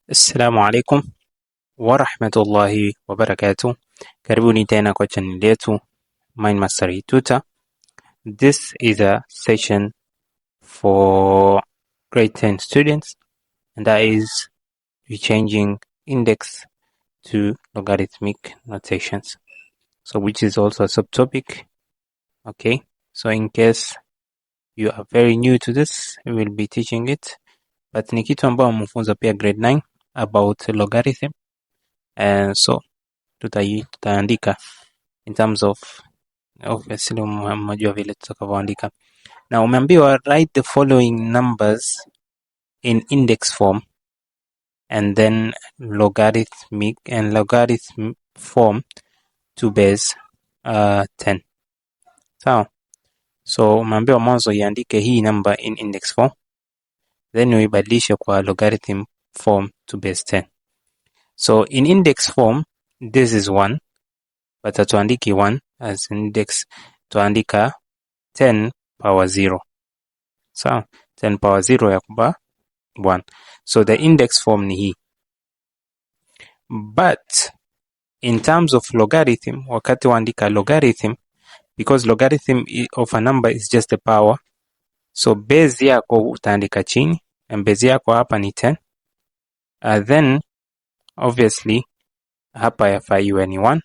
Assalamu alaikum wa rahmatullahi wa barakatuh. Karibuni tena kwa channel yetu Mind Mastery Tutor. This is a session for grade 10 students, and that is changing index to logarithmic notations. So which is also a subtopic. Okay, so in case you are very new to this, we will be teaching it, but ni kitu ambao mfunza pia grade 9 about logarithm. And so tutaandika in terms of obviously mnajua vile tutakavyoandika. Na umeambiwa write the following numbers in index form and then logarithm form to base 10. Sawa? So umeambiwa mwanzo iandike hii number in index form, then uibadilishe kwa logarithm form to base 10. So in index form, this is 1, but hatuandiki 1 as index, tuandika 10 power 0. So 10 power 0 ya kuba 1. So the index form ni hii. But in terms of logarithm, wakati waandika logarithm, because logarithm of a number is just the power, so base yako utaandika chini, and base yako hapa ni 10. Then obviously hapa yafaa iwe ni 1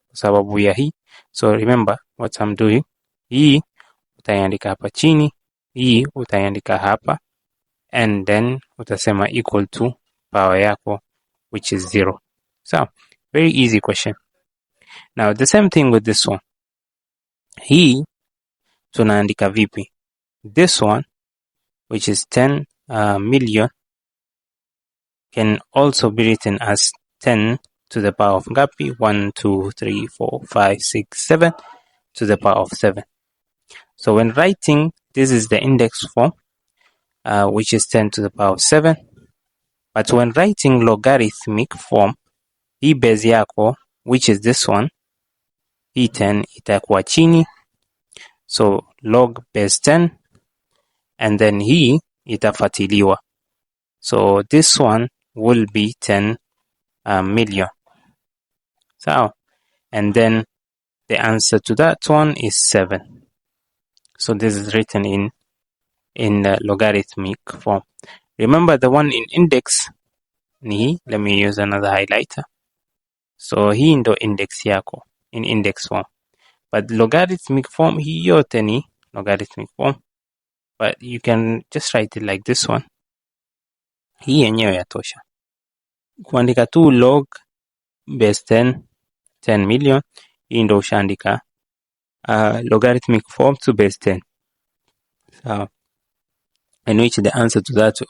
kwa sababu ya hii. So remember what I'm doing. Hii utaiandika hapa chini, hii utaiandika hapa, and then utasema equal to power yako, which is 0. So very easy question. Now the same thing with this one. Hii tunaandika vipi? This one, which is 10 million, can also be written as 10 to the power of ngapi? 1, 2, 3, 4, 5, 6, 7 to the power of 7. So when writing, this is the index form, which is 10 to the power of 7. But when writing logarithmic form, hii base yako, which is this one, hii 10 itakuwa chini, so log base 10, and then hii itafatiliwa. So this one will be 10 million. So, and then the answer to that one is 7. So this is written in the logarithmic form. Remember the one in index ni, let me use another highlighter. So hii ndo index yako in index form. But logarithmic form, hii yote ni logarithmic form. But you can just write it like this one. Hii yenyewe yatosha. Kuandika tu log base 10 million, hii ndo ushaandika logarithmic form to base 10. So, in which the answer to that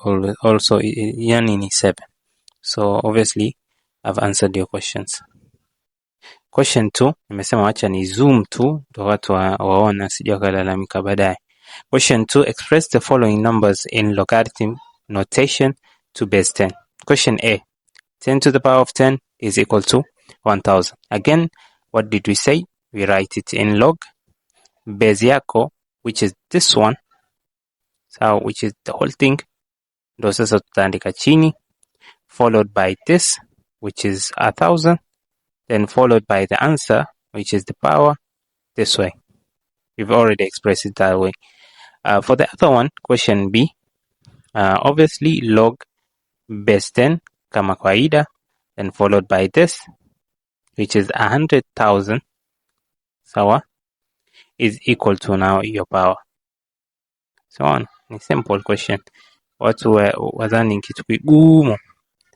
also yani ni 7. So obviously I've answered your questions. Question 2, nimesema wacha ni zoom tu ndo watu waona sija kalalamika baadaye. Question 2, express the following numbers in logarithm notation to base 10. Question A, 10 to the power of 10 is equal to 1000. Again, what did we say? We write it in log. Base yako, which is this one, so which is the whole thing, ndo sasa tutaandika chini, followed by this, which is 1000, then followed by the answer, which is the power, this way. We've already expressed it that way. For the other one, question B, obviously log base 10 kama kawaida, then followed by this, which is 100,000, sawa, is equal to now your power. So on, ni simple question. Watu wadhani kitu kigumu,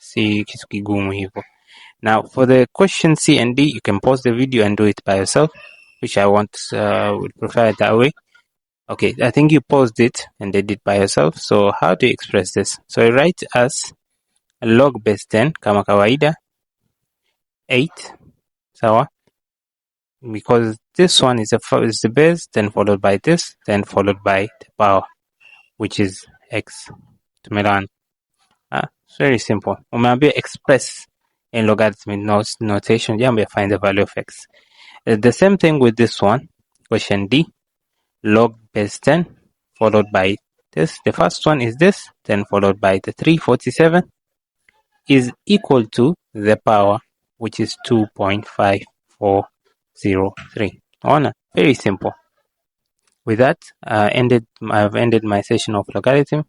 si kitu kigumu hivyo. Now for the question C and D, you can pause the video and do it by yourself, which I would prefer it that way. Okay, I think you paused it and did it by yourself. So how do you express this? So I write as log base 10 kama kawaida 8, sawa, because this one is the base, then followed by this, then followed by the power, which is x. Tumeelewana? It's very simple. Umeambia express in logarithmic notation, jambo find the value of x. The same thing with this one, question D, log base 10 followed by this. The first one is this, then followed by the 347, is equal to the power, which is 2.5403. Very simple. With that, I've ended my session of logarithm.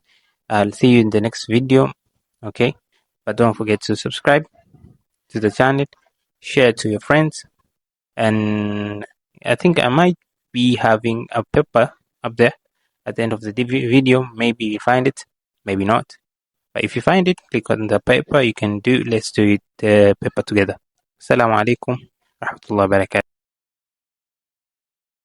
I'll see you in the next video. Okay, but don't forget to subscribe to the channel, share to your friends, and I think I might be having a paper up there at the end of the video. Maybe you find it, maybe not. But if you find it, click on the paper. Let's do it paper together. Assalamu alaikum rahmatullahi wa barakatuh.